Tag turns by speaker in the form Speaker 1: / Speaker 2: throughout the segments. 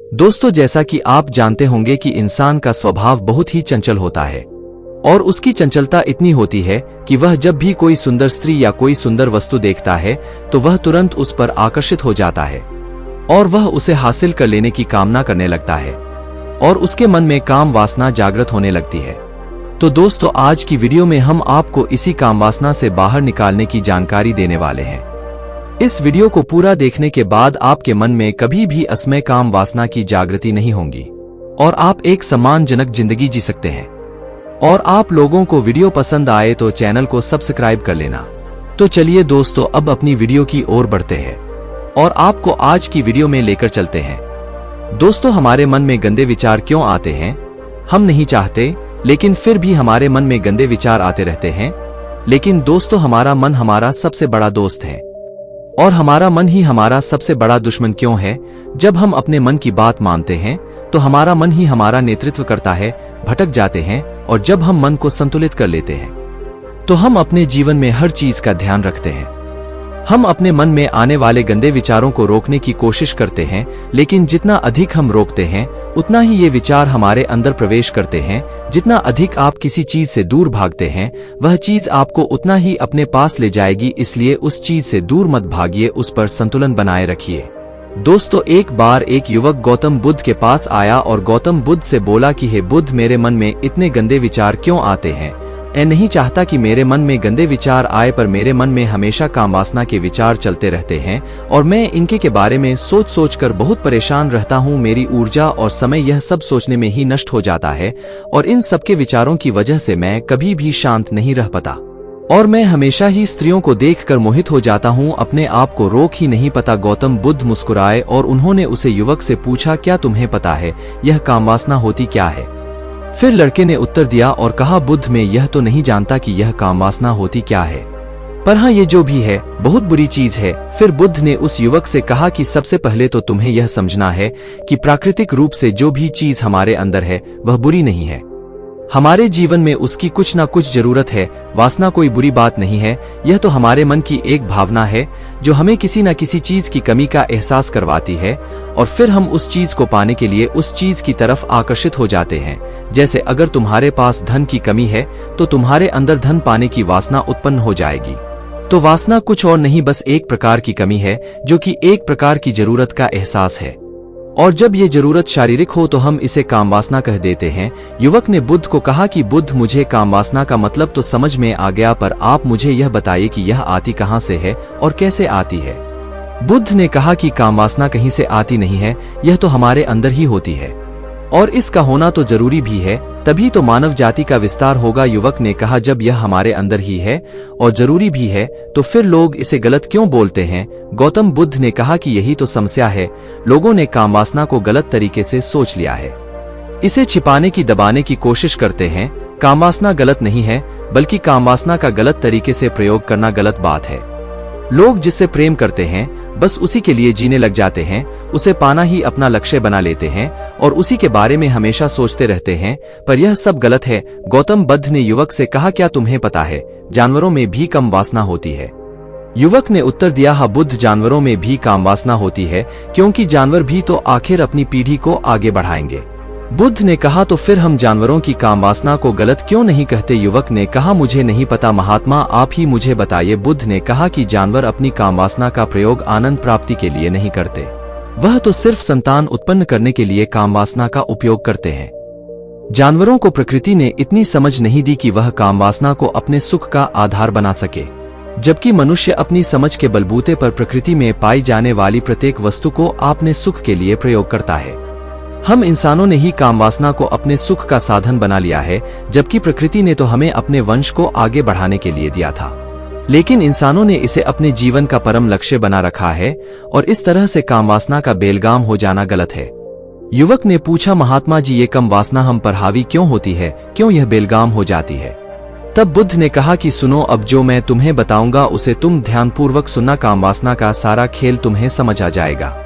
Speaker 1: दोस्तों, जैसा कि आप जानते होंगे कि इंसान का स्वभाव बहुत ही चंचल होता है और उसकी चंचलता इतनी होती है कि वह जब भी कोई सुंदर स्त्री या कोई सुंदर वस्तु देखता है तो वह तुरंत उस पर आकर्षित हो जाता है और वह उसे हासिल कर लेने की कामना करने लगता है और उसके मन में काम वासना जागृत होने लगती है। तो दोस्तों, आज की वीडियो में हम आपको इसी काम वासना से बाहर निकालने की जानकारी देने वाले हैं। इस वीडियो को पूरा देखने के बाद आपके मन में कभी भी असमय काम वासना की जागृति नहीं होगी और आप एक सम्मानजनक जिंदगी जी सकते हैं। और आप लोगों को वीडियो पसंद आए तो चैनल को सब्सक्राइब कर लेना। तो चलिए दोस्तों, अब अपनी वीडियो की ओर बढ़ते हैं और आपको आज की वीडियो में लेकर चलते हैं। दोस्तों, हमारे मन में गंदे विचार क्यों आते हैं? हम नहीं चाहते, लेकिन फिर भी हमारे मन में गंदे विचार आते रहते हैं। लेकिन दोस्तों, हमारा मन हमारा सबसे बड़ा दोस्त है और हमारा मन ही हमारा सबसे बड़ा दुश्मन क्यों है? जब हम अपने मन की बात मानते हैं तो हमारा मन ही हमारा नेतृत्व करता है, भटक जाते हैं। और जब हम मन को संतुलित कर लेते हैं तो हम अपने जीवन में हर चीज का ध्यान रखते हैं। हम अपने मन में आने वाले गंदे विचारों को रोकने की कोशिश करते हैं, लेकिन जितना अधिक हम रोकते हैं उतना ही ये विचार हमारे अंदर प्रवेश करते हैं। जितना अधिक आप किसी चीज से दूर भागते हैं वह चीज आपको उतना ही अपने पास ले जाएगी, इसलिए उस चीज से दूर मत भागिए, उस पर संतुलन बनाए रखिए। दोस्तों, एक बार एक युवक गौतम बुद्ध के पास आया और गौतम बुद्ध से बोला कि हे बुद्ध, मेरे मन में इतने गंदे विचार क्यों आते हैं? मैं नहीं चाहता कि मेरे मन में गंदे विचार आए, पर मेरे मन में हमेशा कामवासना के विचार चलते रहते हैं और मैं इनके के बारे में सोच सोच कर बहुत परेशान रहता हूँ। मेरी ऊर्जा और समय यह सब सोचने में ही नष्ट हो जाता है और इन सबके विचारों की वजह से मैं कभी भी शांत नहीं रह पाता और मैं हमेशा ही स्त्रियों को देखकर मोहित हो जाता हूँ, अपने आप को रोक ही नहीं पाता। गौतम बुद्ध मुस्कुराए और उन्होंने उसे युवक से पूछा, क्या तुम्हें पता है यह कामवासना होती क्या है? फिर लड़के ने उत्तर दिया और कहा, बुद्ध, मैं यह तो नहीं जानता कि यह कामवासना होती क्या है, पर हाँ, ये जो भी है बहुत बुरी चीज है। फिर बुद्ध ने उस युवक से कहा कि सबसे पहले तो तुम्हें यह समझना है कि प्राकृतिक रूप से जो भी चीज हमारे अंदर है वह बुरी नहीं है। हमारे जीवन में उसकी कुछ ना कुछ जरूरत है। वासना कोई बुरी बात नहीं है, यह तो हमारे मन की एक भावना है जो हमें किसी न किसी चीज की कमी का एहसास करवाती है और फिर हम उस चीज को पाने के लिए उस चीज की तरफ आकर्षित हो जाते हैं। जैसे अगर तुम्हारे पास धन की कमी है तो तुम्हारे अंदर धन पाने की वासना उत्पन्न हो जाएगी। तो वासना कुछ और नहीं, बस एक प्रकार की कमी है जो कि एक प्रकार की जरूरत का एहसास है और जब ये जरूरत शारीरिक हो तो हम इसे कामवासना कह देते हैं। युवक ने बुद्ध को कहा कि बुद्ध, मुझे कामवासना का मतलब तो समझ में आ गया, पर आप मुझे यह बताइए कि यह आती कहाँ से है और कैसे आती है? बुद्ध ने कहा कि कामवासना कहीं से आती नहीं है, यह तो हमारे अंदर ही होती है और इसका होना तो जरूरी भी है, तभी तो मानव जाति का विस्तार होगा। युवक ने कहा, जब यह हमारे अंदर ही है और जरूरी भी है तो फिर लोग इसे गलत क्यों बोलते हैं? गौतम बुद्ध ने कहा कि यही तो समस्या है, लोगों ने कामवासना को गलत तरीके से सोच लिया है, इसे छिपाने की दबाने की कोशिश करते हैं। कामवासना गलत नहीं है, बल्कि कामवासना का गलत तरीके से प्रयोग करना गलत बात है। लोग जिससे प्रेम करते हैं बस उसी के लिए जीने लग जाते हैं, उसे पाना ही अपना लक्ष्य बना लेते हैं और उसी के बारे में हमेशा सोचते रहते हैं, पर यह सब गलत है। गौतम बुद्ध ने युवक से कहा, क्या तुम्हें पता है जानवरों में भी कम वासना होती है? युवक ने उत्तर दिया, हाँ बुद्ध, जानवरों में भी काम वासना होती है, क्योंकि जानवर भी तो आखिर अपनी पीढ़ी को आगे बढ़ाएंगे। बुद्ध ने कहा, तो फिर हम जानवरों की काम वासना को गलत क्यों नहीं कहते? युवक ने कहा, मुझे नहीं पता महात्मा, आप ही मुझे बताइए। बुद्ध ने कहा कि जानवर अपनी काम वासना का प्रयोग आनंद प्राप्ति के लिए नहीं करते, वह तो सिर्फ संतान उत्पन्न करने के लिए काम वासना का उपयोग करते हैं। जानवरों को प्रकृति ने इतनी समझ नहीं दी कि वह काम वासना को अपने सुख का आधार बना सके, जबकि मनुष्य अपनी समझ के बलबूते पर प्रकृति में पाई जाने वाली प्रत्येक वस्तु को अपने सुख के लिए प्रयोग करता है। हम इंसानों ने ही कामवासना को अपने सुख का साधन बना लिया है, जबकि प्रकृति ने तो हमें अपने वंश को आगे बढ़ाने के लिए दिया था, लेकिन इंसानों ने इसे अपने जीवन का परम लक्ष्य बना रखा है और इस तरह से कामवासना का बेलगाम हो जाना गलत है। युवक ने पूछा, महात्मा जी, ये कम वासना हम पर हावी क्यों होती है, क्यों यह बेलगाम हो जाती है? तब बुद्ध ने कहा कि सुनो, अब जो मैं तुम्हें बताऊंगा उसे तुम ध्यानपूर्वक सुनना। कामवासना का सारा खेल तुम्हें समझ आ जाएगा,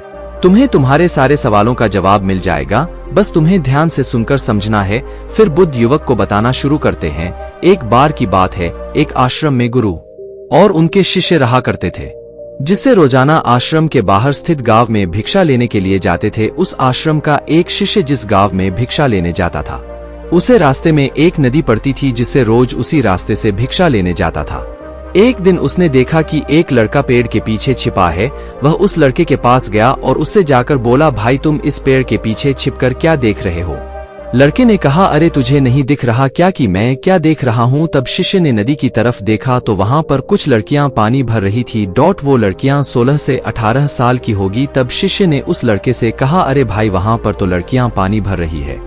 Speaker 1: तुम्हें तुम्हारे सारे सवालों का जवाब मिल जाएगा, बस तुम्हें ध्यान से सुनकर समझना है। फिर बुद्ध युवक को बताना शुरू करते हैं। एक बार की बात है, एक आश्रम में गुरु और उनके शिष्य रहा करते थे। जिससे रोजाना आश्रम के बाहर स्थित गांव में भिक्षा लेने के लिए जाते थे। उस आश्रम का एक शिष्य जिस गांव में भिक्षा लेने जाता था, उसे रास्ते में एक नदी पड़ती थी, जिससे रोज उसी रास्ते से भिक्षा लेने जाता था। एक दिन उसने देखा कि एक लड़का पेड़ के पीछे छिपा है। वह उस लड़के के पास गया और उससे जाकर बोला, भाई तुम इस पेड़ के पीछे छिपकर क्या देख रहे हो? लड़के ने कहा, अरे तुझे नहीं दिख रहा क्या कि मैं क्या देख रहा हूँ? तब शिष्य ने नदी की तरफ देखा तो वहां पर कुछ लड़कियां पानी भर रही थी। वो लड़कियां 16 से 18 साल की होगी। तब शिष्य ने उस लड़के से कहा, अरे भाई वहां पर तो लड़कियां पानी भर रही है,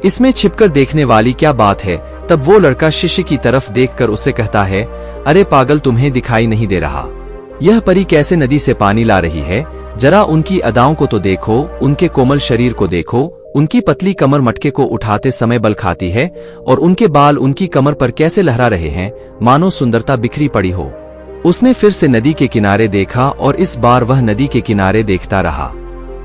Speaker 1: इसमें छिपकर देखने वाली क्या बात है? तब वो लड़का शिष्य की तरफ देखकर उससे कहता है, अरे पागल, तुम्हें दिखाई नहीं दे रहा यह परी कैसे नदी से पानी ला रही है? जरा उनकी अदाओं को तो देखो, उनके कोमल शरीर को देखो, उनकी पतली कमर मटके को उठाते समय बल खाती है और उनके बाल उनकी कमर पर कैसे लहरा रहे हैं, मानो सुंदरता बिखरी पड़ी हो। उसने फिर से नदी के किनारे देखा और इस बार वह नदी के किनारे देखता रहा।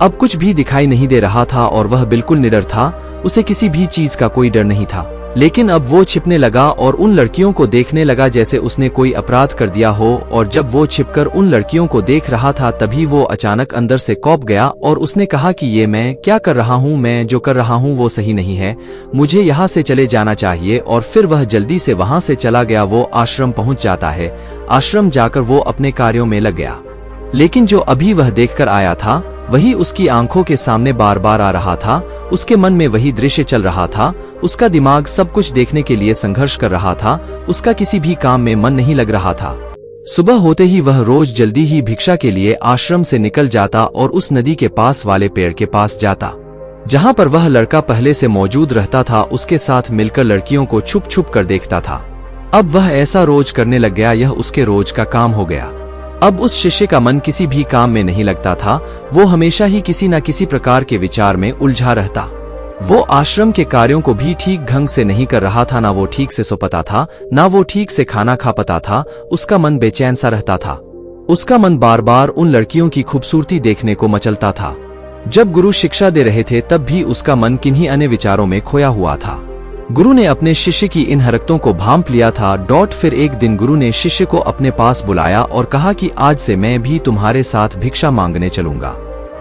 Speaker 1: अब कुछ भी दिखाई नहीं दे रहा था और वह बिल्कुल निडर था। उसे किसी भी चीज का कोई डर नहीं था। लेकिन अब वो छिपने लगा और उन लड़कियों को देखने लगा जैसे उसने कोई अपराध कर दिया हो। और जब वो छिपकर उन लड़कियों को देख रहा था, तभी वो अचानक अंदर से कौंप गया और उसने कहा कि ये मैं क्या कर रहा हूँ? मैं जो कर रहा हूँ वो सही नहीं है, मुझे यहाँ से चले जाना चाहिए। और फिर वह जल्दी से वहां से चला गया। वो आश्रम पहुंच जाता है। आश्रम जाकर वो अपने कार्यों में लग गया। लेकिन जो अभी वह देखकर आया था वही उसकी आंखों के सामने बार बार आ रहा था। उसके मन में वही दृश्य चल रहा था। उसका दिमाग सब कुछ देखने के लिए संघर्ष कर रहा था। उसका किसी भी काम में मन नहीं लग रहा था। सुबह होते ही वह रोज जल्दी ही भिक्षा के लिए आश्रम से निकल जाता और उस नदी के पास वाले पेड़ के पास जाता, जहां पर वह लड़का पहले से मौजूद रहता था। उसके साथ मिलकर लड़कियों को छुप छुप कर देखता था। अब वह ऐसा रोज करने लग गया, यह उसके रोज का काम हो गया। अब उस शिष्य का मन किसी भी काम में नहीं लगता था। वो हमेशा ही किसी न किसी प्रकार के विचार में उलझा रहता। वो आश्रम के कार्यों को भी ठीक ढंग से नहीं कर रहा था। ना वो ठीक से सो पाता था, ना वो ठीक से खाना खा पाता था। उसका मन बेचैन सा रहता था। उसका मन बार बार उन लड़कियों की खूबसूरती देखने को मचलता था। जब गुरु शिक्षा दे रहे थे तब भी उसका मन किन्हीं अन्य विचारों में खोया हुआ था। गुरु ने अपने शिष्य की इन हरकतों को भांप लिया था। फिर एक दिन गुरु ने शिष्य को अपने पास बुलाया और कहा कि आज से मैं भी तुम्हारे साथ भिक्षा मांगने चलूंगा।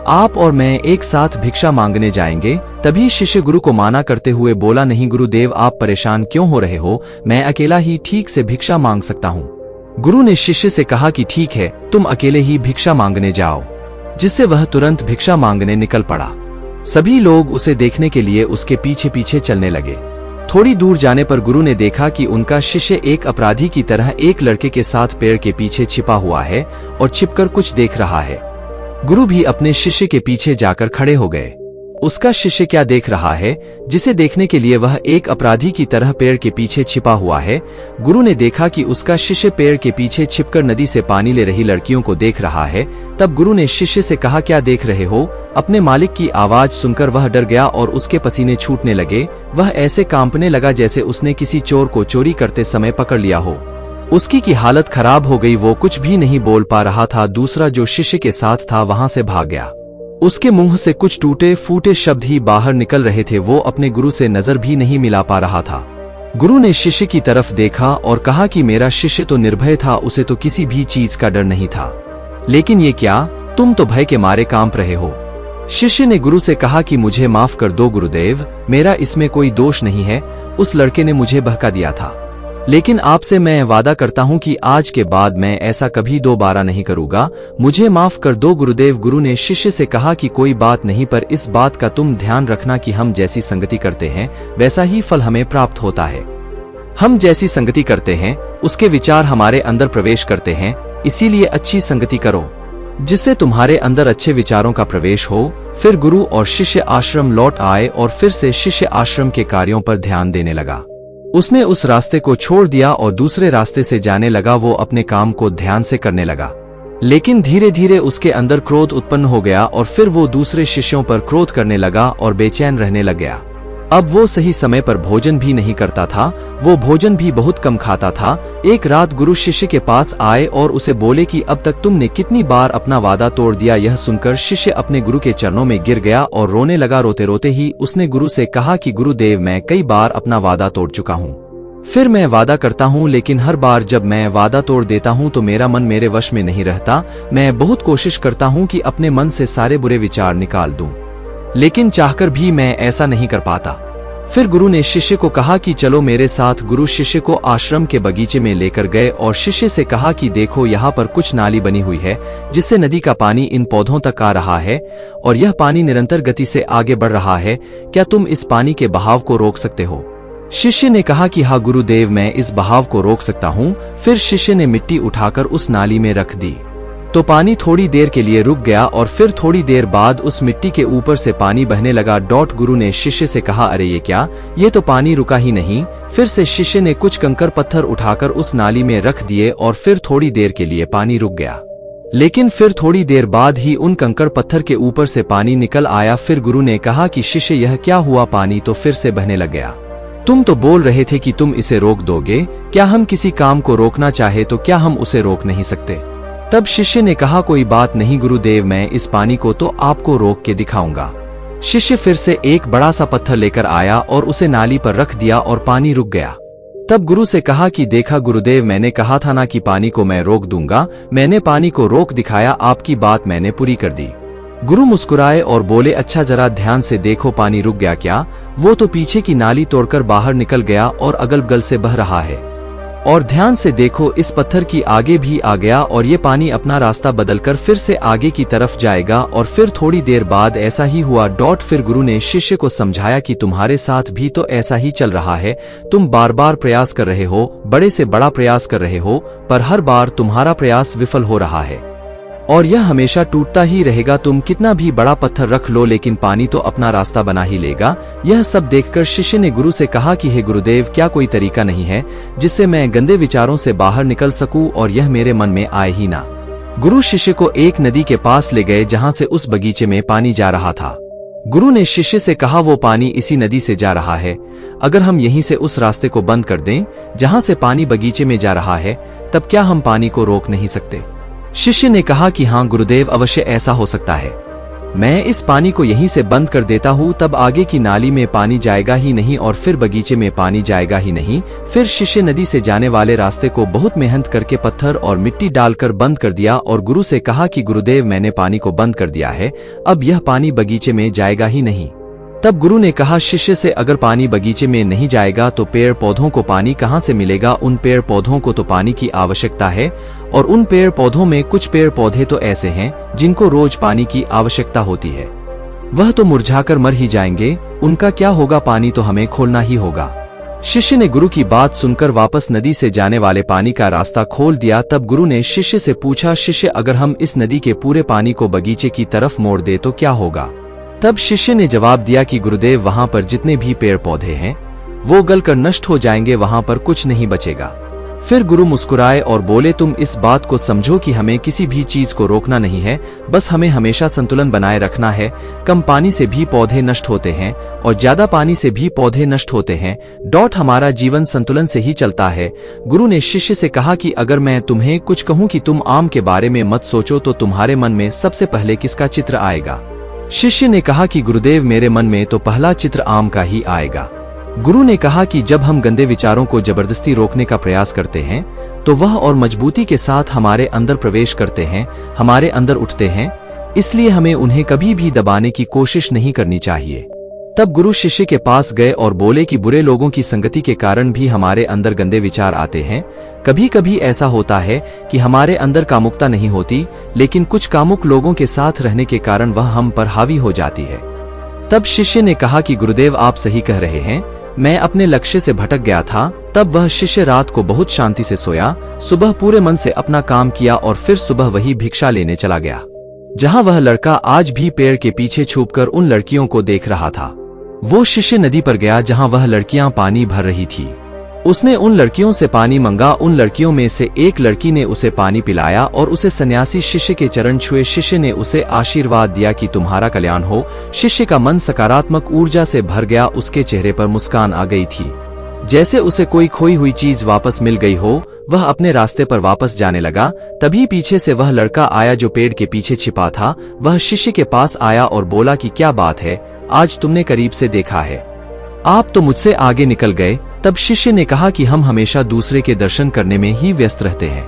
Speaker 1: आप और मैं एक साथ भिक्षा मांगने जाएंगे। तभी शिष्य गुरु को माना करते हुए बोला, नहीं गुरुदेव, आप परेशान क्यों हो रहे हो? मैं अकेला ही ठीक से भिक्षा मांग सकता हूँ। गुरु ने शिष्य से कहा कि ठीक है, तुम अकेले ही भिक्षा मांगने जाओ। जिससे वह तुरंत भिक्षा मांगने निकल पड़ा। सभी लोग उसे देखने के लिए उसके पीछे पीछे चलने लगे। थोड़ी दूर जाने पर गुरु ने देखा कि उनका शिष्य एक अपराधी की तरह एक लड़के के साथ पेड़ के पीछे छिपा हुआ है और छिपकर कुछ देख रहा है। गुरु भी अपने शिष्य के पीछे जाकर खड़े हो गए। उसका शिष्य क्या देख रहा है जिसे देखने के लिए वह एक अपराधी की तरह पेड़ के पीछे छिपा हुआ है? गुरु ने देखा कि उसका शिष्य पेड़ के पीछे छिपकर नदी से पानी ले रही लड़कियों को देख रहा है। तब गुरु ने शिष्य से कहा, क्या देख रहे हो? अपने मालिक की आवाज सुनकर वह डर गया और उसके पसीने छूटने लगे। वह ऐसे कांपने लगा जैसे उसने किसी चोर को चोरी करते समय पकड़ लिया हो। उसकी की हालत खराब हो गई। वो कुछ भी नहीं बोल पा रहा था। दूसरा जो शिष्य के साथ था वहां से भाग गया। उसके मुंह से कुछ टूटे फूटे शब्द ही बाहर निकल रहे थे। वो अपने गुरु से नजर भी नहीं मिला पा रहा था। गुरु ने शिष्य की तरफ देखा और कहा कि मेरा शिष्य तो निर्भय था, उसे तो किसी भी चीज का डर नहीं था। लेकिन ये क्या, तुम तो भय के मारे कांप रहे हो। शिष्य ने गुरु से कहा कि मुझे माफ कर दो गुरुदेव, मेरा इसमें कोई दोष नहीं है। उस लड़के ने मुझे बहका दिया था, लेकिन आपसे मैं वादा करता हूं कि आज के बाद मैं ऐसा कभी दोबारा नहीं करूंगा। मुझे माफ कर दो गुरुदेव। गुरु ने शिष्य से कहा कि कोई बात नहीं, पर इस बात का तुम ध्यान रखना कि हम जैसी संगति करते हैं वैसा ही फल हमें प्राप्त होता है। हम जैसी संगति करते हैं उसके विचार हमारे अंदर प्रवेश करते हैं। इसीलिए अच्छी संगति करो जिससे तुम्हारे अंदर अच्छे विचारों का प्रवेश हो। फिर गुरु और शिष्य आश्रम लौट आए और फिर से शिष्य आश्रम के कार्यों पर ध्यान देने लगा। उसने उस रास्ते को छोड़ दिया और दूसरे रास्ते से जाने लगा। वो अपने काम को ध्यान से करने लगा, लेकिन धीरे धीरे उसके अंदर क्रोध उत्पन्न हो गया और फिर वो दूसरे शिष्यों पर क्रोध करने लगा और बेचैन रहने लग गया। अब वो सही समय पर भोजन भी नहीं करता था। वो भोजन भी बहुत कम खाता था। एक रात गुरु शिष्य के पास आए और उसे बोले कि अब तक तुमने कितनी बार अपना वादा तोड़ दिया। यह सुनकर शिष्य अपने गुरु के चरणों में गिर गया और रोने लगा। रोते रोते ही उसने गुरु से कहा कि गुरुदेव, मैं कई बार अपना वादा तोड़ चुका हूँ। फिर मैं वादा करता हूँ, लेकिन हर बार जब मैं वादा तोड़ देता हूँ तो मेरा मन मेरे वश में नहीं रहता। मैं बहुत कोशिश करता हूँ कि अपने मन से सारे बुरे विचार निकाल दूं, लेकिन चाहकर भी मैं ऐसा नहीं कर पाता। फिर गुरु ने शिष्य को कहा कि चलो मेरे साथ। गुरु शिष्य को आश्रम के बगीचे में लेकर गए और शिष्य से कहा कि देखो, यहाँ पर कुछ नाली बनी हुई है जिससे नदी का पानी इन पौधों तक आ रहा है और यह पानी निरंतर गति से आगे बढ़ रहा है। क्या तुम इस पानी के बहाव को रोक सकते हो? शिष्य ने कहा कि हाँ गुरुदेव, मैं इस बहाव को रोक सकता हूँ। फिर शिष्य ने मिट्टी उठाकर उस नाली में रख दी तो पानी थोड़ी देर के लिए रुक गया और फिर थोड़ी देर बाद उस मिट्टी के ऊपर से पानी बहने लगा। गुरु ने शिष्य से कहा, अरे ये क्या, ये तो पानी रुका ही नहीं। फिर से शिष्य ने कुछ कंकर पत्थर उठाकर उस नाली में रख दिए और फिर थोड़ी देर के लिए पानी रुक गया, लेकिन फिर थोड़ी देर बाद ही उन कंकर पत्थर के ऊपर से पानी निकल आया। फिर गुरु ने कहा कि शिष्य, यह क्या हुआ? पानी तो फिर से बहने लग गया। तुम तो बोल रहे थे कि तुम इसे रोक दोगे। क्या हम किसी काम को रोकना चाहे तो क्या हम उसे रोक नहीं सकते? तब शिष्य ने कहा, कोई बात नहीं गुरुदेव, मैं इस पानी को तो आपको रोक के दिखाऊंगा। शिष्य फिर से एक बड़ा सा पत्थर लेकर आया और उसे नाली पर रख दिया और पानी रुक गया। तब गुरु से कहा कि देखा गुरुदेव, मैंने कहा था ना कि पानी को मैं रोक दूंगा। मैंने पानी को रोक दिखाया, आपकी बात मैंने पूरी कर दी। गुरु मुस्कुराए और बोले, अच्छा जरा ध्यान से देखो, पानी रुक गया क्या? वो तो पीछे की नाली तोड़कर बाहर निकल गया और अगल बगल से बह रहा है। और ध्यान से देखो, इस पत्थर की आगे भी आ गया और ये पानी अपना रास्ता बदलकर फिर से आगे की तरफ जाएगा। और फिर थोड़ी देर बाद ऐसा ही हुआ। फिर गुरु ने शिष्य को समझाया कि तुम्हारे साथ भी तो ऐसा ही चल रहा है। तुम बार बार प्रयास कर रहे हो, बड़े से बड़ा प्रयास कर रहे हो, पर हर बार तुम्हारा प्रयास विफल हो रहा है और यह हमेशा टूटता ही रहेगा। तुम कितना भी बड़ा पत्थर रख लो, लेकिन पानी तो अपना रास्ता बना ही लेगा। यह सब देखकर शिष्य ने गुरु से कहा कि हे गुरुदेव, क्या कोई तरीका नहीं है जिससे मैं गंदे विचारों से बाहर निकल सकूं और यह मेरे मन में आए ही ना? गुरु शिष्य को एक नदी के पास ले गए जहां से उस बगीचे में पानी जा रहा था। गुरु ने शिष्य से कहा, वो पानी इसी नदी से जा रहा है। अगर हम यहीं से उस रास्ते को बंद कर दें जहां से पानी बगीचे में जा रहा है, तब क्या हम पानी को रोक नहीं सकते? शिष्य ने कहा कि हाँ गुरुदेव, अवश्य ऐसा हो सकता है। मैं इस पानी को यहीं से बंद कर देता हूँ, तब आगे की नाली में पानी जाएगा ही नहीं और फिर बगीचे में पानी जाएगा ही नहीं। फिर शिष्य नदी से जाने वाले रास्ते को बहुत मेहनत करके पत्थर और मिट्टी डालकर बंद कर दिया और गुरु से कहा कि गुरुदेव, मैंने पानी को बंद कर दिया है, अब यह पानी बगीचे में जाएगा ही नहीं। तब गुरु ने कहा शिष्य से, अगर पानी बगीचे में नहीं जाएगा तो पेड़ पौधों को पानी कहाँ से मिलेगा? उन पेड़ पौधों को तो पानी की आवश्यकता है और उन पेड़ पौधों में कुछ पेड़ पौधे तो ऐसे हैं जिनको रोज पानी की आवश्यकता होती है। वह तो मुरझाकर मर ही जाएंगे, उनका क्या होगा? पानी तो हमें खोलना ही होगा। शिष्य ने गुरु की बात सुनकर वापस नदी से जाने वाले पानी का रास्ता खोल दिया। तब गुरु ने शिष्य से पूछा, शिष्य, अगर हम इस नदी के पूरे पानी को बगीचे की तरफ मोड़ दे तो क्या होगा? तब शिष्य ने जवाब दिया कि गुरुदेव, वहां पर जितने भी पेड़ पौधे हैं वो गलकर नष्ट हो जाएंगे, वहां पर कुछ नहीं बचेगा। फिर गुरु मुस्कुराए और बोले, तुम इस बात को समझो कि हमें किसी भी चीज को रोकना नहीं है, बस हमें हमेशा संतुलन बनाए रखना है। कम पानी से भी पौधे नष्ट होते हैं और ज्यादा पानी से भी पौधे नष्ट होते हैं। हमारा जीवन संतुलन से ही चलता है। गुरु ने शिष्य से कहा कि अगर मैं तुम्हें कुछ कहूं कि तुम आम के बारे में मत सोचो तो तुम्हारे मन में सबसे पहले किसका चित्र आएगा? शिष्य ने कहा कि गुरुदेव, मेरे मन में तो पहला चित्र आम का ही आएगा। गुरु ने कहा कि जब हम गंदे विचारों को जबरदस्ती रोकने का प्रयास करते हैं तो वह और मजबूती के साथ हमारे अंदर प्रवेश करते हैं, हमारे अंदर उठते हैं, इसलिए हमें उन्हें कभी भी दबाने की कोशिश नहीं करनी चाहिए। तब गुरु शिष्य के पास गए और बोले कि बुरे लोगों की संगति के कारण भी हमारे अंदर गंदे विचार आते हैं। कभी कभी ऐसा होता है कि हमारे अंदर कामुकता नहीं होती, लेकिन कुछ कामुक लोगों के साथ रहने के कारण वह हम पर हावी हो जाती है। तब शिष्य ने कहा कि गुरुदेव, आप सही कह रहे हैं, मैं अपने लक्ष्य से भटक गया था। तब वह शिष्य रात को बहुत शांति से सोया, सुबह पूरे मन से अपना काम किया और फिर सुबह वही भिक्षा लेने चला गया जहां वह लड़का आज भी पेड़ के पीछे छुपकर उन लड़कियों को देख रहा था। वो शिष्य नदी पर गया जहां वह लड़कियां पानी भर रही थी। उसने उन लड़कियों से पानी मंगा। उन लड़कियों में से एक लड़की ने उसे पानी पिलाया और उसे सन्यासी शिष्य के चरण छुए। शिष्य ने उसे आशीर्वाद दिया कि तुम्हारा कल्याण हो। शिष्य का मन सकारात्मक ऊर्जा से भर गया, उसके चेहरे पर मुस्कान आ गई थी, जैसे उसे कोई खोई हुई चीज वापस मिल गई हो। वह अपने रास्ते पर वापस जाने लगा। तभी पीछे से वह लड़का आया जो पेड़ के पीछे छिपा था। वह शिष्य के पास आया और बोला कि क्या बात है, आज तुमने करीब से देखा है, आप तो मुझसे आगे निकल गए। तब शिष्य ने कहा कि हम हमेशा दूसरे के दर्शन करने में ही व्यस्त रहते हैं,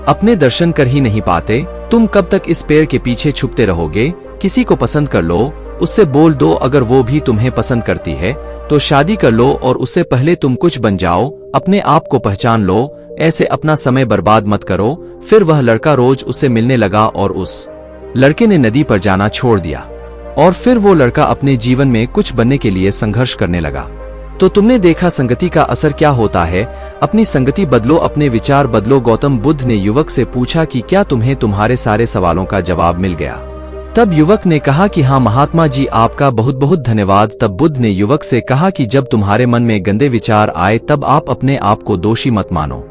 Speaker 1: अपने दर्शन कर ही नहीं पाते। तुम कब तक इस पेड़ के पीछे छुपते रहोगे? किसी को पसंद कर लो, उससे बोल दो। अगर वो भी तुम्हें पसंद करती है तो शादी कर लो, और उससे पहले तुम कुछ बन जाओ, अपने आप को पहचान लो। ऐसे अपना समय बर्बाद मत करो। फिर वह लड़का रोज उससे मिलने लगा और उस लड़के ने नदी पर जाना छोड़ दिया। और फिर वो लड़का अपने जीवन में कुछ बनने के लिए संघर्ष करने लगा। तो तुमने देखा संगति का असर क्या होता है। अपनी संगति बदलो, अपने विचार बदलो। गौतम बुद्ध ने युवक से पूछा कि क्या तुम्हें तुम्हारे सारे सवालों का जवाब मिल गया? तब युवक ने कहा कि हाँ महात्मा जी, आपका बहुत बहुत धन्यवाद। तब बुद्ध ने युवक से कहा कि जब तुम्हारे मन में गंदे विचार आए तब आप अपने आप को दोषी मत मानो।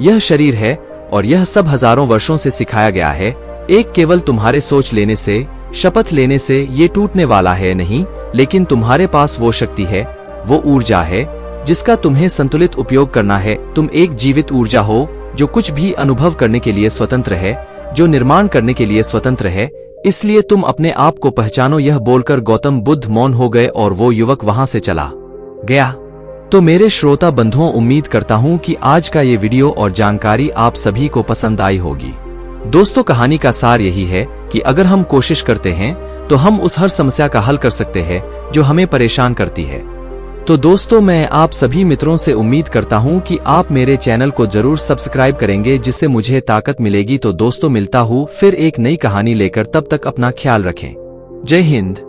Speaker 1: यह शरीर है और यह सब हजारों वर्षों से सिखाया गया है। एक केवल तुम्हारे सोच लेने से, शपथ लेने से ये टूटने वाला है नहीं, लेकिन तुम्हारे पास वो शक्ति है, वो ऊर्जा है जिसका तुम्हें संतुलित उपयोग करना है। तुम एक जीवित ऊर्जा हो जो कुछ भी अनुभव करने के लिए स्वतंत्र है, जो निर्माण करने के लिए स्वतंत्र है। इसलिए तुम अपने आप को पहचानो। यह बोलकर गौतम बुद्ध मौन हो गए और वो युवक वहां से चला गया। तो मेरे श्रोता बंधुओं, उम्मीद करता हूं कि आज का ये वीडियो और जानकारी आप सभी को पसंद आई होगी। दोस्तों, कहानी का सार यही है कि अगर हम कोशिश करते हैं तो हम उस हर समस्या का हल कर सकते हैं जो हमें परेशान करती है। तो दोस्तों, मैं आप सभी मित्रों से उम्मीद करता हूं कि आप मेरे चैनल को जरूर सब्सक्राइब करेंगे, जिससे मुझे ताकत मिलेगी। तो दोस्तों, मिलता हूं फिर एक नई कहानी लेकर। तब तक अपना ख्याल रखें। जय हिंद।